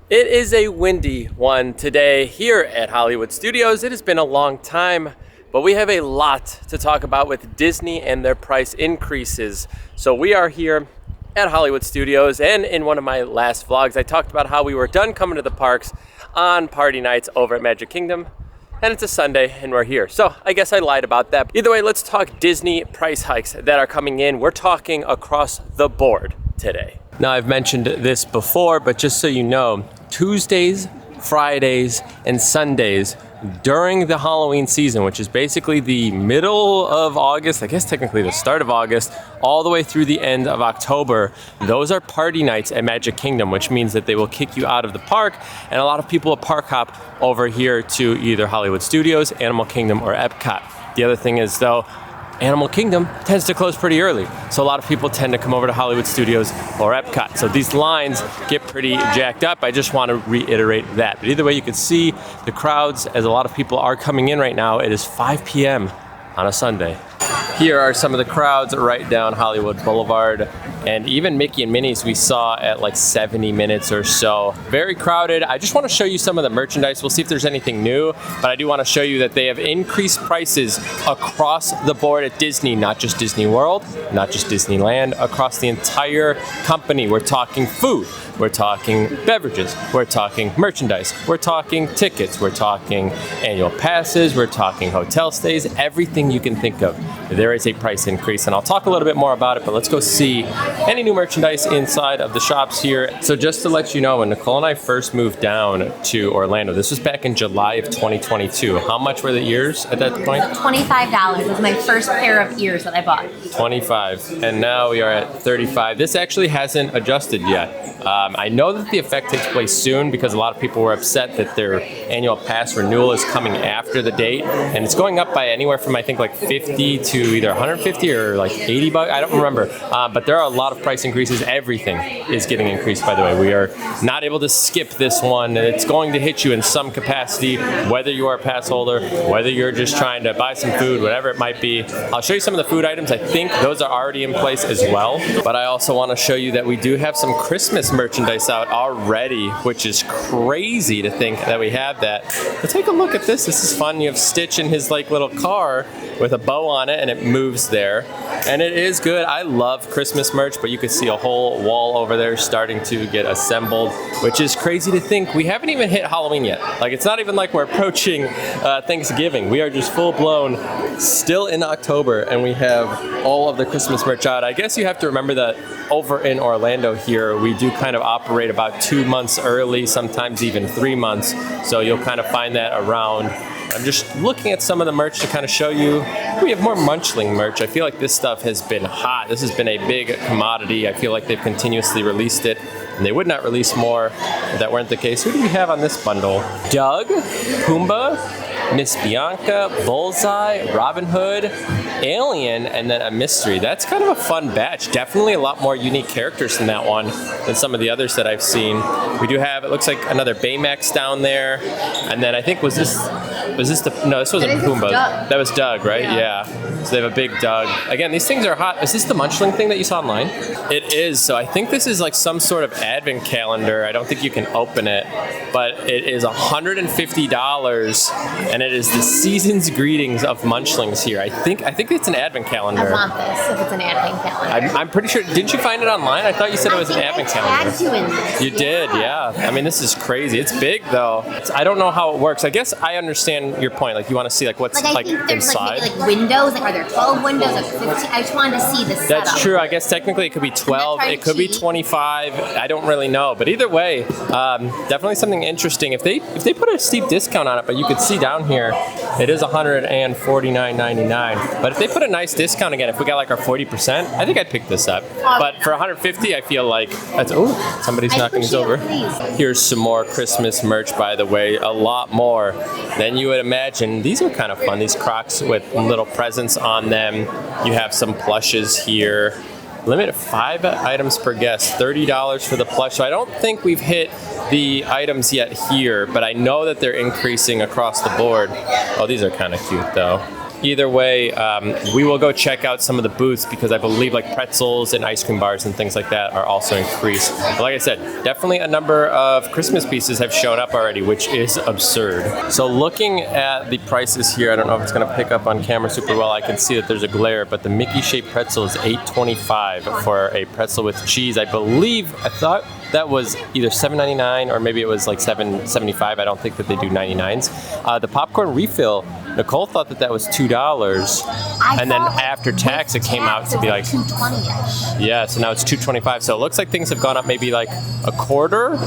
It is a windy one today here at Hollywood Studios. It has been a long time, but we have a lot to talk about with Disney and their price increases. So we are here at Hollywood Studios, and in one of my last vlogs, I talked about how we were done coming to the parks on party nights over at Magic Kingdom, and it's a Sunday and we're here. So I guess I lied about that. Either way, let's talk Disney price hikes that are coming in. We're talking across the board today. Now, I've mentioned this before, but just so you know, Tuesdays, Fridays, and Sundays during the Halloween season, which is basically the middle of August, I guess technically the start of August, all the way through the end of October, those are party nights at Magic Kingdom, which means that they will kick you out of the park, and a lot of people will park hop over here to either Hollywood Studios, Animal Kingdom, or Epcot. The other thing is, though, Animal Kingdom tends to close pretty early, so a lot of people tend to come over to Hollywood Studios or Epcot. So these lines get pretty jacked up. I just want to reiterate that. But either way, you can see the crowds as a lot of people are coming in right now. It is 5 p.m. on a Sunday. Here are some of the crowds right down Hollywood Boulevard, and even Mickey and Minnie's we saw at like 70 minutes or so. Very crowded. I just want to show you some of the merchandise. We'll see if there's anything new, but I do want to show you that they have increased prices across the board at Disney, not just Disney World, not just Disneyland, across the entire company. We're talking food, we're talking beverages, we're talking merchandise, we're talking tickets, we're talking annual passes, we're talking hotel stays, everything you can think of. There is a price increase, and I'll talk a little bit more about it, but let's go see any new merchandise inside of the shops here. So just to let you know, when Nicole and I first moved down to Orlando, this was back in July of 2022. How much were the ears at that point? $25 was my first pair of ears that I bought. 25, and now we are at 35. This actually hasn't adjusted yet. I know that the effect takes place soon because a lot of people were upset that their annual pass renewal is coming after the date, and it's going up by anywhere from I think like 50 to either 150 or like 80 bucks. I don't remember, but there are a lot of price increases. Everything is getting increased, by the way. We are not able to skip this one. It's going to hit you in some capacity, whether you are a pass holder, whether you're just trying to buy some food, whatever it might be. I'll show you some of the food items. I think those are already in place as well, but I also want to show you that we do have some Christmas merchandise out already, which is crazy to think that we have that. But take a look at this. This is fun. You have Stitch in his like little car with a bow on it, and it moves there, and it is good. I love Christmas merch, but you can see a whole wall over there starting to get assembled, which is crazy to think. We haven't even hit Halloween yet. Like, it's not even like we're approaching Thanksgiving. We are just full blown still in October, and we have all of the Christmas merch out. I guess you have to remember that over in Orlando here, we do kind of operate about 2 months early, sometimes even 3 months, so you'll kind of find that around. I'm just looking at some of the merch to kind of show you. We have more Munchling merch. I feel like this stuff has been hot. This has been a big commodity. I feel like they've continuously released it, and they would not release more if that weren't the case. Who do we have on this bundle? Doug, Pumbaa, Miss Bianca, Bullseye, Robin Hood, Alien, and then a mystery. That's kind of a fun batch. Definitely a lot more unique characters in that one than some of the others that I've seen. We do have, it looks like another Baymax down there, and then I think no, this wasn't Pumbaa. That was Doug, right? Yeah. So they have a big Doug. Again, these things are hot. Is this the Munchling thing that you saw online? It is. So I think this is like some sort of advent calendar. I don't think you can open it, but it is $150, and it is the season's greetings of Munchlings here. I think it's an advent calendar. I want this if it's an advent calendar. I'm pretty sure. Didn't you find it online? I thought you said it was an advent calendar. You in this. You did, yeah. I mean, this is crazy. It's big though. I don't know how it works. I guess I understand your point. Like, you want to see like what's I think there's inside. Like maybe like windows. Like, are there 12 windows or 15? I just wanted to see the setup. That's true. I guess technically it could be 12. It could be 25. I don't really know. But either way, definitely something interesting. If they put a steep discount on it, but you could see down here, it is $149.99. But if they put a nice discount again, if we got like our 40%, I think I'd pick this up. But for $150, I feel like that's somebody's knocking us over. Here's some more Christmas merch, by the way. A lot more than you would imagine. These are kind of fun. These Crocs with little presents on them. You have some plushes here. Limit of 5 items per guest, $30 for the plush. So I don't think we've hit the items yet here, but I know that they're increasing across the board. Oh, these are kind of cute though. Either way, we will go check out some of the booths because I believe like pretzels and ice cream bars and things like that are also increased. But like I said, definitely a number of Christmas pieces have shown up already, which is absurd. So looking at the prices here, I don't know if it's going to pick up on camera super well. I can see that there's a glare, but the Mickey shaped pretzel is $8.25 for a pretzel with cheese. I thought that was either $7.99 or maybe it was like $7.75. I don't think that they do 99s. The popcorn refill, Nicole thought that was $2, and then after tax it came out to be like $2.20-ish. Yeah, so now it's $2.25. So it looks like things have gone up maybe like a quarter.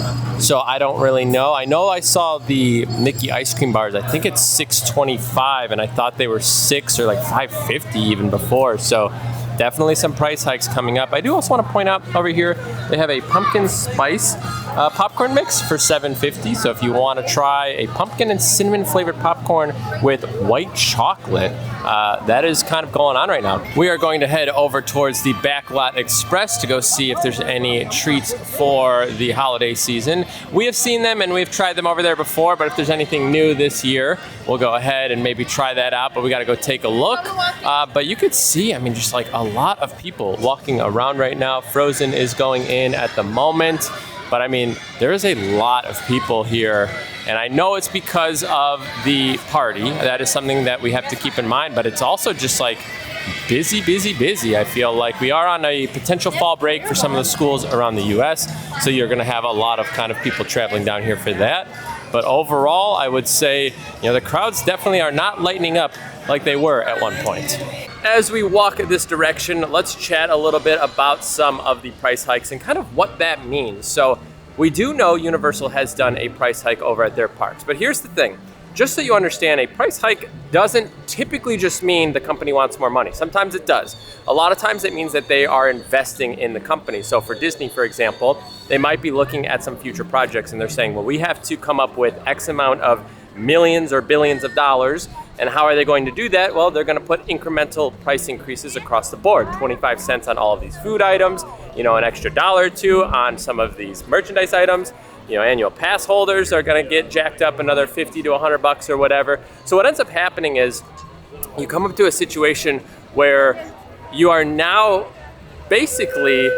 So I don't really know. I know I saw the Mickey ice cream bars. I think it's $6.25, and I thought they were $6 or like $5.50 even before. So definitely some price hikes coming up. I do also want to point out over here, they have a pumpkin spice popcorn mix for $7.50. So if you want to try a pumpkin and cinnamon flavored popcorn with white chocolate, that is kind of going on right now. We are going to head over towards the Backlot Express to go see if there's any treats for the holiday season. We have seen them and we've tried them over there before, but if there's anything new this year, we'll go ahead and maybe try that out, but we got to go take a look. But you could see, I mean, just like a lot of people walking around right now. Frozen is going in at the moment. But I mean, there is a lot of people here, and I know it's because of the party. That is something that we have to keep in mind, but it's also just like busy, busy, busy. I feel like we are on a potential fall break for some of the schools around the US, so you're gonna have a lot of kind of people traveling down here for that. But overall, I would say, the crowds definitely are not lightening up like they were at one point. As we walk this direction, let's chat a little bit about some of the price hikes and kind of what that means. So we do know Universal has done a price hike over at their parks, but here's the thing. Just so you understand, a price hike doesn't typically just mean the company wants more money. Sometimes it does. A lot of times it means that they are investing in the company. So for Disney, for example, they might be looking at some future projects and they're saying, well, we have to come up with X amount of millions or billions of dollars. And how are they going to do that? Well, they're going to put incremental price increases across the board, 25 cents on all of these food items, an extra $1 or $2 on some of these merchandise items. Annual pass holders are going to get jacked up another 50 to $100 or whatever. So what ends up happening is you come up to a situation where you are now basically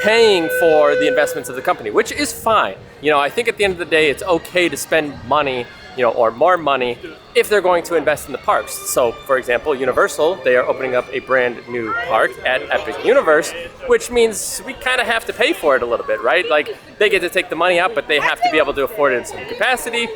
paying for the investments of the company, which is fine. I think at the end of the day, it's okay to spend money, or more money if they're going to invest in the parks. So for example, Universal, they are opening up a brand new park at Epic Universe, which means we kind of have to pay for it a little bit, right? Like they get to take the money out, but they have to be able to afford it in some capacity.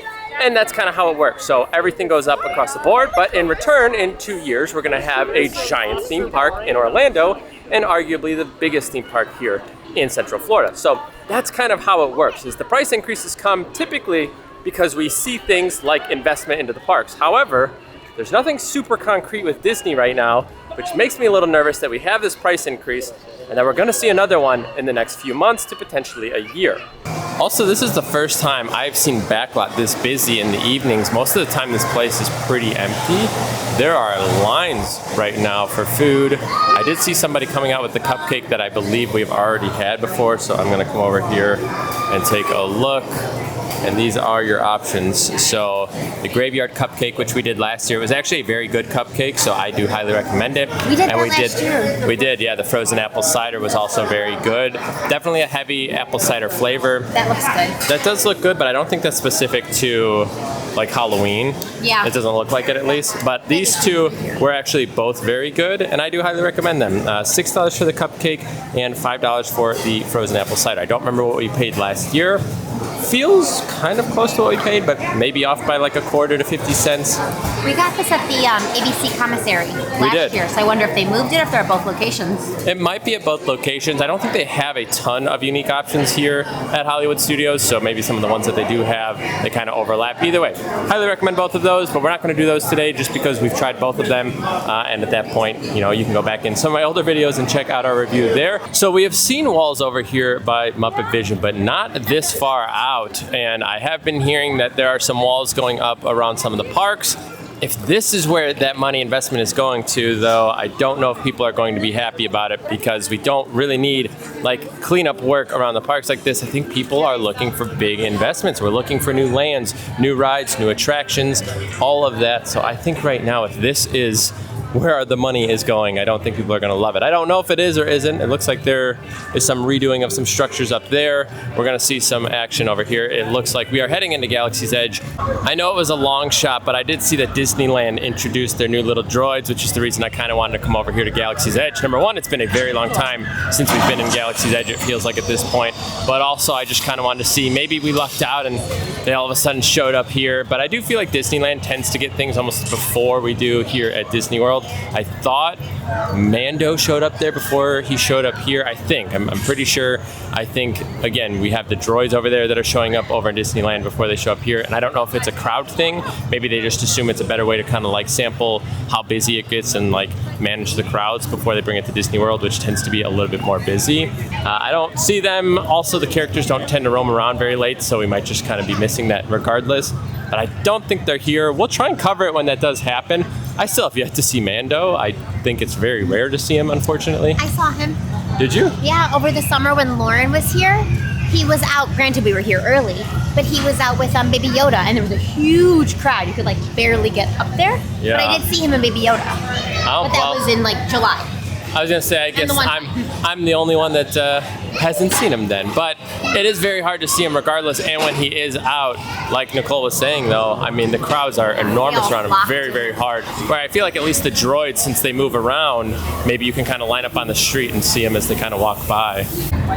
And that's kind of how it works. So everything goes up across the board, but in return, in 2 years, we're gonna have a giant theme park in Orlando and arguably the biggest theme park here in Central Florida. So that's kind of how it works, is the price increases come typically because we see things like investment into the parks. However, there's nothing super concrete with Disney right now, which makes me a little nervous that we have this price increase and that we're gonna see another one in the next few months to potentially a year. Also, this is the first time I've seen Backlot this busy in the evenings. Most of the time this place is pretty empty. There are lines right now for food. I did see somebody coming out with the cupcake that I believe we've already had before, so I'm gonna come over here and take a look. And these are your options. So the graveyard cupcake, which we did last year, was actually a very good cupcake, so I do highly recommend it. We did last year. We did, yeah. The frozen apple cider was also very good. Definitely a heavy apple cider flavor. That looks good. That does look good, but I don't think that's specific to like Halloween. Yeah. It doesn't look like it at least. But these two were actually both very good, and I do highly recommend them. $6 for the cupcake and $5 for the frozen apple cider. I don't remember what we paid last year. Feels kind of close to what we paid, but maybe off by like a quarter to 50 cents. We got this at the ABC commissary last year, so I wonder if they moved it or if they're at both locations. It might be at both locations. I don't think they have a ton of unique options here at Hollywood Studios, so maybe some of the ones that they do have, they kind of overlap. Either way, highly recommend both of those, but we're not going to do those today just because we've tried both of them, and at that point, you can go back in some of my older videos and check out our review there. So we have seen walls over here by Muppet Vision, but not this far out. And I have been hearing that there are some walls going up around some of the parks. If this is where that money investment is going to, though, I don't know if people are going to be happy about it, because we don't really need like cleanup work around the parks like this. I think people are looking for big investments. We're looking for new lands, new rides, new attractions, all of that. So I think right now, if this is where the money is going, I don't think people are going to love it. I don't know if it is or isn't. It looks like there is some redoing of some structures up there. We're going to see some action over here. It looks like we are heading into Galaxy's Edge. I know it was a long shot, but I did see that Disneyland introduced their new little droids, which is the reason I kind of wanted to come over here to Galaxy's Edge. Number one, it's been a very long time since we've been in Galaxy's Edge, it feels like at this point. But also, I just kind of wanted to see, maybe we lucked out and they all of a sudden showed up here. But I do feel like Disneyland tends to get things almost before we do here at Disney World. I thought Mando showed up there before he showed up here. I think. I'm pretty sure. I think, again, we have the droids over there that are showing up over in Disneyland before they show up here. And I don't know if it's a crowd thing. Maybe they just assume it's a better way to kind of like sample how busy it gets and like manage the crowds before they bring it to Disney World, which tends to be a little bit more busy. I don't see them. Also, the characters don't tend to roam around very late, so we might just kind of be missing that regardless. But I don't think they're here. We'll try and cover it when that does happen. I still have yet to see Mando. I think it's very rare to see him, unfortunately. I saw him. Did you? Yeah, over the summer when Lauren was here, he was out. Granted, we were here early, but he was out with Baby Yoda, and there was a huge crowd. You could like barely get up there. Yeah. But I did see him in Baby Yoda. Oh, But that was in like July. I was gonna say, I guess I'm the only one that hasn't seen him then, but it is very hard to see him regardless. And when he is out, like Nicole was saying, though, I mean the crowds are enormous around him, very, very hard. Where I feel like at least the droids, since they move around, maybe you can kind of line up on the street and see him as they kind of walk by.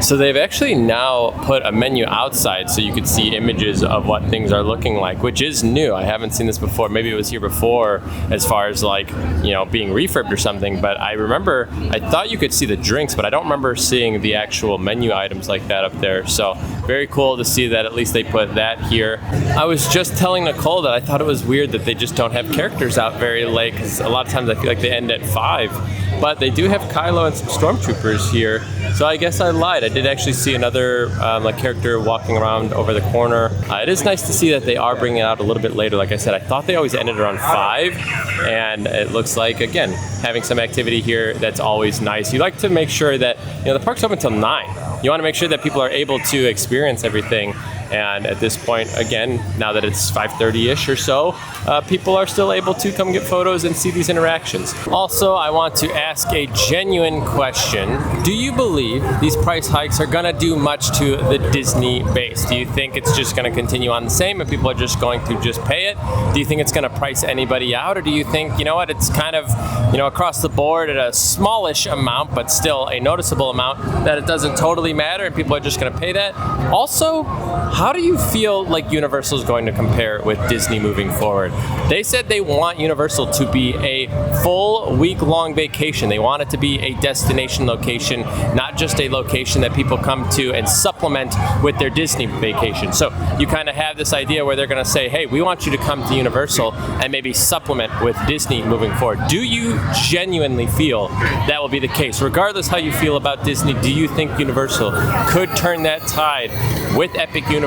So they've actually now put a menu outside so you could see images of what things are looking like, which is new. I haven't seen this before. Maybe it was here before as far as like, you know, being refurbed or something, but I remember, I thought you could see the drinks, but I don't remember seeing the actual menu items like that up there. So very cool to see that at least they put that here. I was just telling Nicole that I thought it was weird that they just don't have characters out very late, because a lot of times I feel like they end at 5. But they do have Kylo and some stormtroopers here. So I guess I lied. I did actually see another like character walking around over the corner. It is nice to see that they are bringing it out a little bit later. Like I said, I thought they always ended around 5. And it looks like, again, having some activity here, that's always nice. You like to make sure that, you know, the park's open until 9. You want to make sure that people are able to experience everything. And at this point, again, now that it's 5:30-ish or so, people are still able to come get photos and see these interactions. Also, I want to ask a genuine question. Do you believe these price hikes are going to do much to the Disney base? Do you think it's just going to continue on the same and people are just going to just pay it? Do you think it's going to price anybody out? Or do you think, you know what, it's kind of, you know, across the board at a smallish amount, but still a noticeable amount, that it doesn't totally matter and people are just going to pay that? Also, how do you feel like Universal is going to compare with Disney moving forward? They said they want Universal to be a full week-long vacation. They want it to be a destination location, not just a location that people come to and supplement with their Disney vacation. So you kind of have this idea where they're going to say, hey, we want you to come to Universal and maybe supplement with Disney moving forward. Do you genuinely feel that will be the case? Regardless how you feel about Disney, do you think Universal could turn that tide with Epic Universe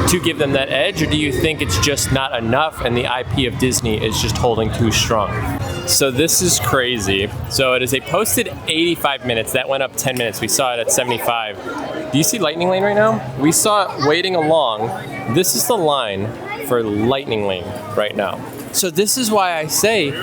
to give them that edge, or do you think it's just not enough and the IP of Disney is just holding too strong? So this is crazy. So it is a posted 85 minutes. That went up 10 minutes. We saw it at 75. Do you see Lightning Lane right now? We saw it waiting along. This is the line for Lightning Lane right now. So this is why I say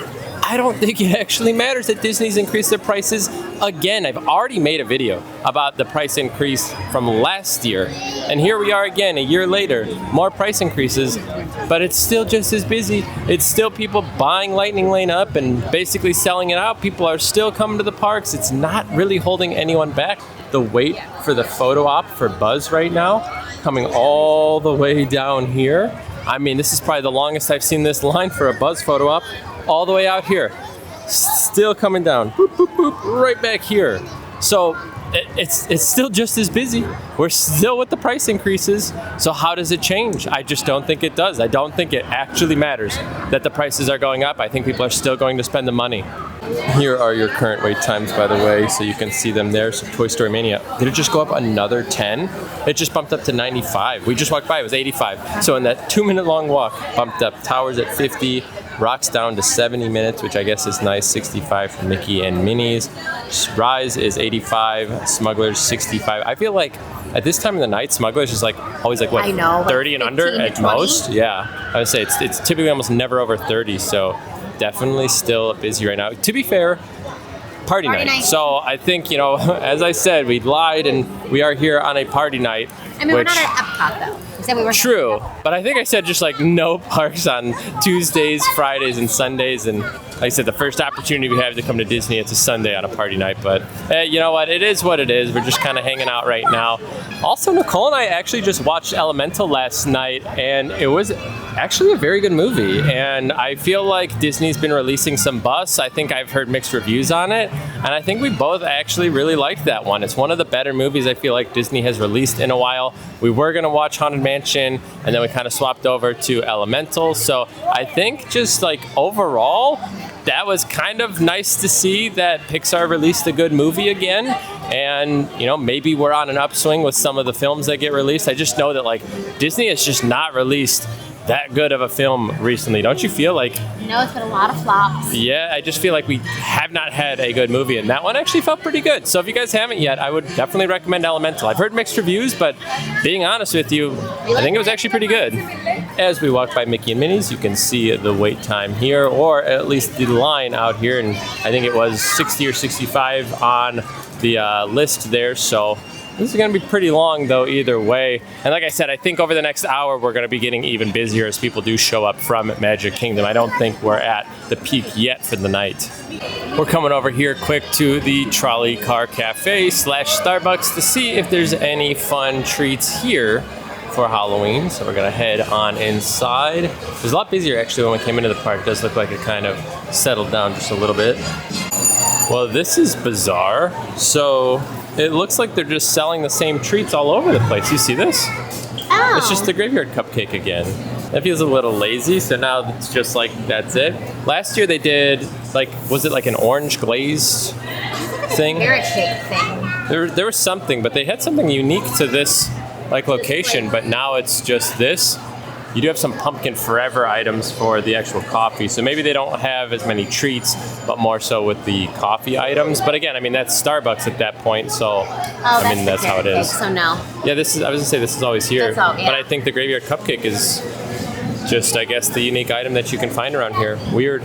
I don't think it actually matters that Disney's increased their prices again. I've already made a video about the price increase from last year. And here we are again, a year later, more price increases, but it's still just as busy. It's still people buying Lightning Lane up and basically selling it out. People are still coming to the parks. It's not really holding anyone back. The wait for the photo op for Buzz right now, coming all the way down here. I mean, this is probably the longest I've seen this line for a Buzz photo op. All the way out here, still coming down, boop, boop, boop, right back here. So it's still just as busy. We're still with the price increases. So how does it change? I just don't think it does. I don't think it actually matters that the prices are going up. I think people are still going to spend the money. Here are your current wait times, by the way, so you can see them there. So Toy Story Mania, did it just go up another 10? It just bumped up to 95. We just walked by, it was 85. So in that 2-minute long walk, bumped up. Towers at 50. Rocks down to 70 minutes, which I guess is nice. 65 for Mickey and Minnie's. Rise is 85. Smugglers 65. I feel like at this time of the night, Smugglers is like always like what, I know, 30 like and under 15 to at 20? most. Yeah, I would say it's typically almost never over 30. So definitely still busy right now. To be fair, party night. So I think, as I said, we lied and we are here on a party night. I mean, we're not at Epcot though. We said we were. True, but I think I said just like no parks on Tuesdays, Fridays, and Sundays. And like I said, the first opportunity we have to come to Disney, it's a Sunday on a party night. But you know what? It is what it is. We're just kind of hanging out right now. Also, Nicole and I actually just watched Elemental last night, and it was actually a very good movie. And I feel like Disney's been releasing some buzz. I think I've heard mixed reviews on it, and I think we both actually really liked that one. It's one of the better movies I feel like Disney has released in a while. We were going to watch Haunted Mansion, and then we kind of swapped over to Elemental. So I think just like overall, that was kind of nice to see that Pixar released a good movie again. And, maybe we're on an upswing with some of the films that get released. I just know that like Disney has just not released that good of a film recently. Don't you feel like? It's been a lot of flops. Yeah, I just feel like we have not had a good movie, and that one actually felt pretty good. So if you guys haven't yet, I would definitely recommend Elemental. I've heard mixed reviews, but being honest with you, I think it was actually pretty good. As we walk by Mickey and Minnie's, you can see the wait time here, or at least the line out here, and I think it was 60 or 65 on the list there, so this is going to be pretty long, though, either way. And like I said, I think over the next hour, we're going to be getting even busier as people do show up from Magic Kingdom. I don't think we're at the peak yet for the night. We're coming over here quick to the Trolley Car Cafe / Starbucks to see if there's any fun treats here for Halloween. So we're going to head on inside. It was a lot busier, actually, when we came into the park. It does look like it kind of settled down just a little bit. Well, this is bizarre. So it looks like they're just selling the same treats all over the place. You see this? Oh. It's just the graveyard cupcake again. That feels a little lazy, so now it's just like, that's it. Last year they did, was it like an orange glazed thing? Carrot cake thing. There was something, but they had something unique to this location, but now it's just this. You do have some pumpkin forever items for the actual coffee, so maybe they don't have as many treats, but more so with the coffee items. But again, I mean, that's Starbucks at that point, so that's how it is. So no. Yeah, I was gonna say this is always here, That's all, yeah. but I think the graveyard cupcake is just, I guess, the unique item that you can find around here. Weird.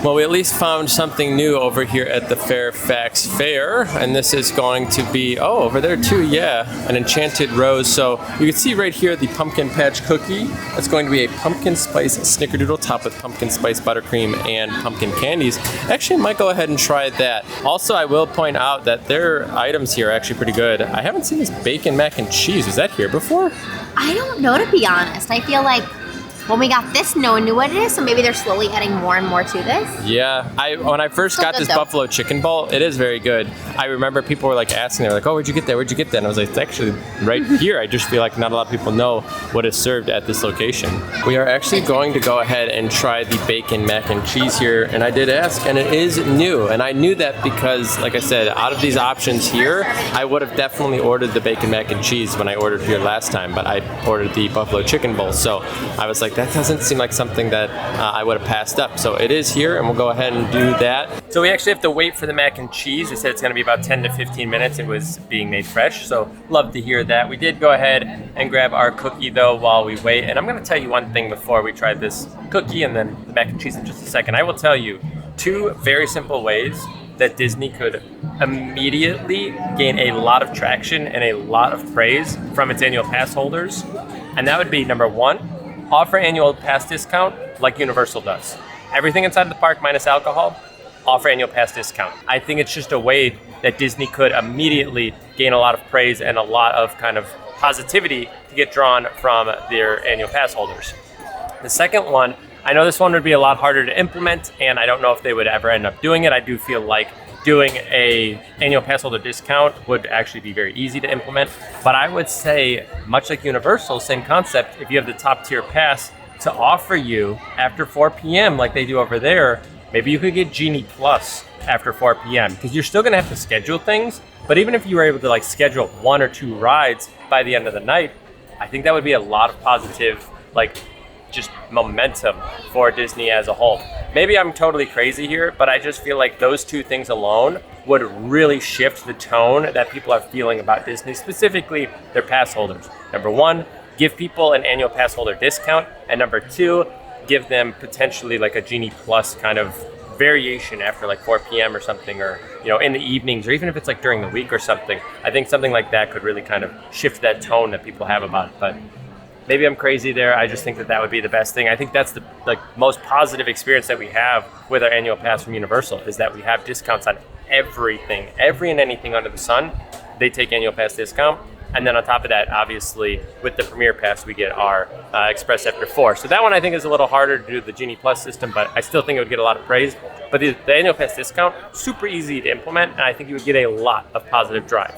Well, we at least found something new over here at the Fairfax Fair, and this is going to be, over there too, yeah, an Enchanted Rose. So you can see right here the pumpkin patch cookie. That's going to be a pumpkin spice snickerdoodle topped with pumpkin spice buttercream and pumpkin candies. Actually, I might go ahead and try that. Also, I will point out that their items here are actually pretty good. I haven't seen this bacon mac and cheese. Was that here before? I don't know, to be honest. I feel like when we got this, no one knew what it is, so maybe they're slowly adding more and more to this. Yeah, when I first got this buffalo chicken bowl, it is very good. I remember people were asking, they were like, where'd you get that? Where'd you get that? And I was like, it's actually right here. I just feel like not a lot of people know what is served at this location. We are actually going to go ahead and try the bacon mac and cheese here, and I did ask, and it is new. And I knew that because, like I said, out of these options here, I would have definitely ordered the bacon mac and cheese when I ordered here last time, but I ordered the buffalo chicken bowl. So I was like, that doesn't seem like something that I would have passed up. So it is here, and we'll go ahead and do that. So we actually have to wait for the mac and cheese. They said it's going to be about 10 to 15 minutes. It was being made fresh, so love to hear that. We did go ahead and grab our cookie, though, while we wait. And I'm going to tell you one thing before we try this cookie and then the mac and cheese in just a second. I will tell you two very simple ways that Disney could immediately gain a lot of traction and a lot of praise from its annual pass holders. And that would be, number one, offer annual pass discount like Universal does. Everything inside the park minus alcohol, offer annual pass discount. I think it's just a way that Disney could immediately gain a lot of praise and a lot of kind of positivity to get drawn from their annual pass holders. The second one, I know this one would be a lot harder to implement, and I don't know if they would ever end up doing it. I do feel like doing a annual pass holder discount would actually be very easy to implement. But I would say, much like Universal, same concept, if you have the top tier pass, to offer you after 4 p.m. like they do over there, maybe you could get Genie Plus after 4 p.m. because you're still gonna have to schedule things. But even if you were able to schedule 1 or 2 rides by the end of the night, I think that would be a lot of positive just momentum for Disney as a whole. Maybe I'm totally crazy here, but I just feel like those two things alone would really shift the tone that people are feeling about Disney, specifically their pass holders. Number one, give people an annual pass holder discount, and number two, give them potentially like a Genie Plus kind of variation after like 4 p.m. or something, or in the evenings, or even if it's like during the week or something. I think something like that could really kind of shift that tone that people have about it. But maybe I'm crazy there. I just think that would be the best thing. I think that's the most positive experience that we have with our annual pass from Universal, is that we have discounts on everything, every and anything under the sun. They take annual pass discount. And then on top of that, obviously, with the Premier Pass, we get our Express After 4. So that one I think is a little harder to do the Genie Plus system, but I still think it would get a lot of praise. But the annual pass discount, super easy to implement, and I think you would get a lot of positive drive.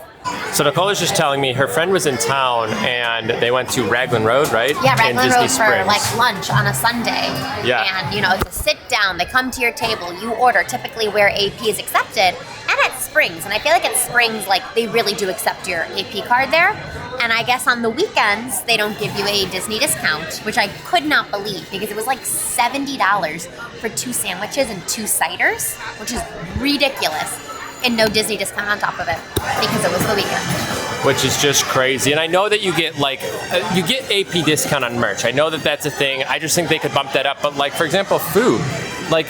So Nicole is just telling me her friend was in town and they went to Raglan Road, right? Yeah, Raglan Road for Springs. like lunch on a Sunday. Yeah. And it's a sit down, they come to your table, you order typically where AP is accepted, and at Springs. And I feel like at Springs, like they really do accept your AP card there. And I guess on the weekends, they don't give you a Disney discount, which I could not believe because it was like $70 for 2 sandwiches and 2 ciders, which is ridiculous. And no Disney discount on top of it because it was the weekend. Which is just crazy. And I know that you get you get AP discount on merch. I know that that's a thing. I just think they could bump that up. But like, for example, food. Like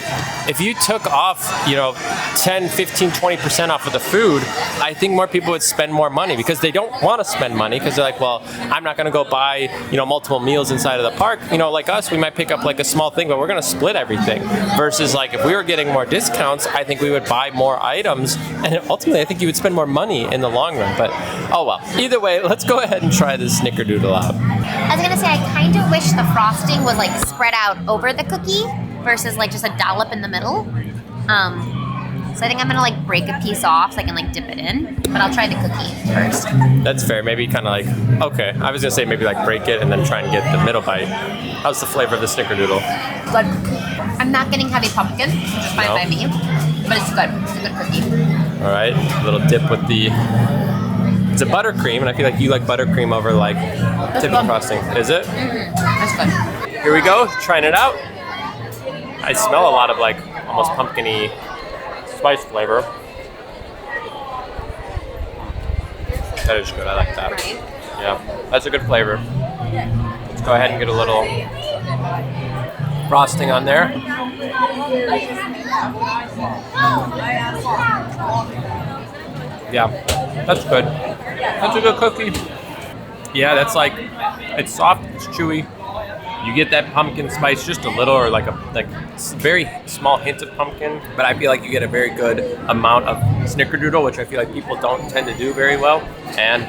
if you took off, 10, 15, 20% off of the food, I think more people would spend more money because they don't want to spend money because they're like, well, I'm not going to go buy, multiple meals inside of the park. Like us, we might pick up like a small thing, but we're going to split everything. Versus like if we were getting more discounts, I think we would buy more items. And ultimately, I think you would spend more money in the long run. But oh well. Either way, let's go ahead and try this snickerdoodle out. I was going to say, I kind of wish the frosting was like spread out over the cookie versus like just a dollop in the middle. So I think I'm gonna like break a piece off so I can like dip it in, but I'll try the cookie first. That's fair. Maybe kind of like, okay. I was gonna say maybe like break it and then try and get the middle bite. How's the flavor of the snickerdoodle? Good. I'm not getting heavy pumpkin, which is fine by me, but it's good. It's a good cookie. All right, a little dip with the. It's a buttercream, and I feel like you like buttercream over like tipping frosting. Is it? Mm-hmm. That's good. Here we go, trying it out. I smell a lot of like almost pumpkin-y spice flavor. That is good, I like that. Right. Yeah, that's a good flavor. Let's go ahead and get a little frosting on there. Yeah, that's good. That's a good cookie. Yeah, that's like, it's soft, it's chewy. You get that pumpkin spice just a little, or like very small hint of pumpkin, but I feel like you get a very good amount of snickerdoodle, which I feel like people don't tend to do very well, and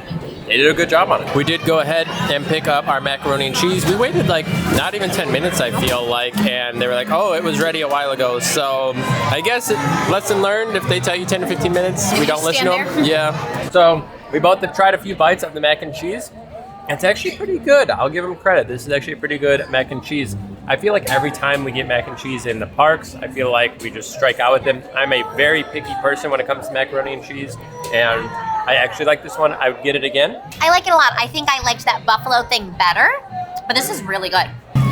they did a good job on it. We did go ahead and pick up our macaroni and cheese. We waited like not even 10 minutes, I feel like, and they were like, oh, it was ready a while ago. So I guess lesson learned, if they tell you 10 to 15 minutes, we don't listen to them. Yeah. So we both have tried a few bites of the mac and cheese. It's actually pretty good. I'll give them credit. This is actually a pretty good mac and cheese. I feel like every time we get mac and cheese in the parks, I feel like we just strike out with them. I'm a very picky person when it comes to macaroni and cheese, and I actually like this one. I would get it again. I like it a lot. I think I liked that buffalo thing better, but this is really good.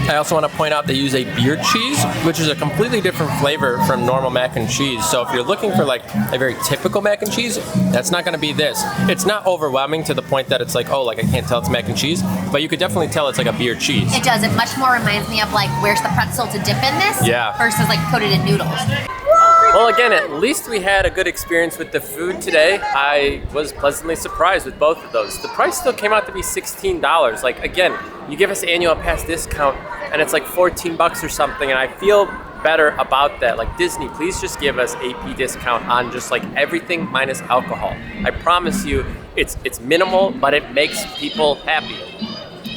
I also want to point out they use a beer cheese, which is a completely different flavor from normal mac and cheese. So if you're looking for like a very typical mac and cheese, that's not going to be this. It's not overwhelming to the point that it's like, oh, like I can't tell it's mac and cheese, but you could definitely tell it's like a beer cheese. It does. It much more reminds me of like, where's the pretzel to dip in this? Yeah. Versus like coated in noodles. Well, again, at least we had a good experience with the food today. I was pleasantly surprised with both of those. The price still came out to be $16. Like, again, you give us annual pass discount and it's like $14 or something, and I feel better about that. Like, Disney, please just give us AP discount on just like everything minus alcohol. I promise you, it's minimal, but it makes people happy.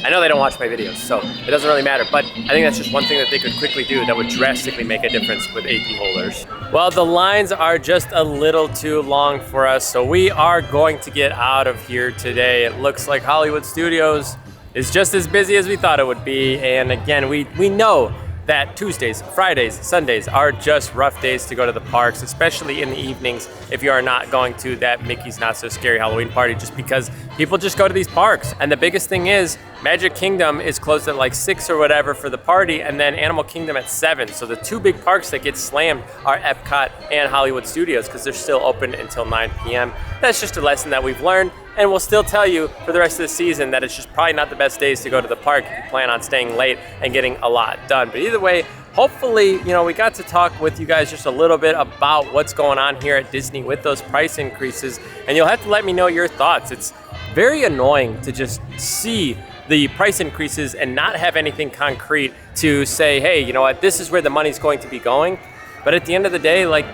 I know they don't watch my videos, so it doesn't really matter, but I think that's just one thing that they could quickly do that would drastically make a difference with AP holders. Well, the lines are just a little too long for us, so we are going to get out of here today. It looks like Hollywood Studios is just as busy as we thought it would be, and again, we know that Tuesdays, Fridays, Sundays are just rough days to go to the parks, especially in the evenings if you are not going to that Mickey's Not So Scary Halloween party, just because people just go to these parks. And the biggest thing is Magic Kingdom is closed at like 6 or whatever for the party, and then Animal Kingdom at 7. So the two big parks that get slammed are Epcot and Hollywood Studios because they're still open until 9 p.m. That's just a lesson that we've learned, and we'll still tell you for the rest of the season that it's just probably not the best days to go to the park if you plan on staying late and getting a lot done. But either way, hopefully, you know, we got to talk with you guys just a little bit about what's going on here at Disney with those price increases, and you'll have to let me know your thoughts. It's very annoying to just see the price increases and not have anything concrete to say, hey, you know what, this is where the money's going to be going. But at the end of the day, like,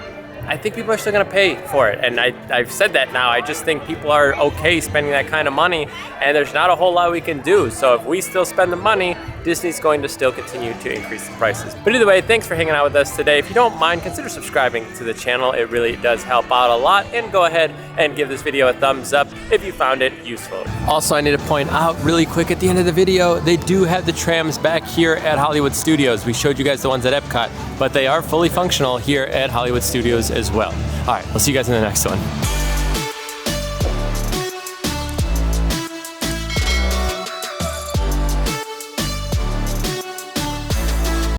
I think people are still gonna pay for it. And I've said that now. I just think people are okay spending that kind of money, and there's not a whole lot we can do. So if we still spend the money, Disney's going to still continue to increase the prices. But either way, thanks for hanging out with us today. If you don't mind, consider subscribing to the channel. It really does help out a lot. And go ahead and give this video a thumbs up if you found it useful. Also, I need to point out really quick at the end of the video, they do have the trams back here at Hollywood Studios. We showed you guys the ones at Epcot, but they are fully functional here at Hollywood Studios as well. All right, we'll see you guys in the next one.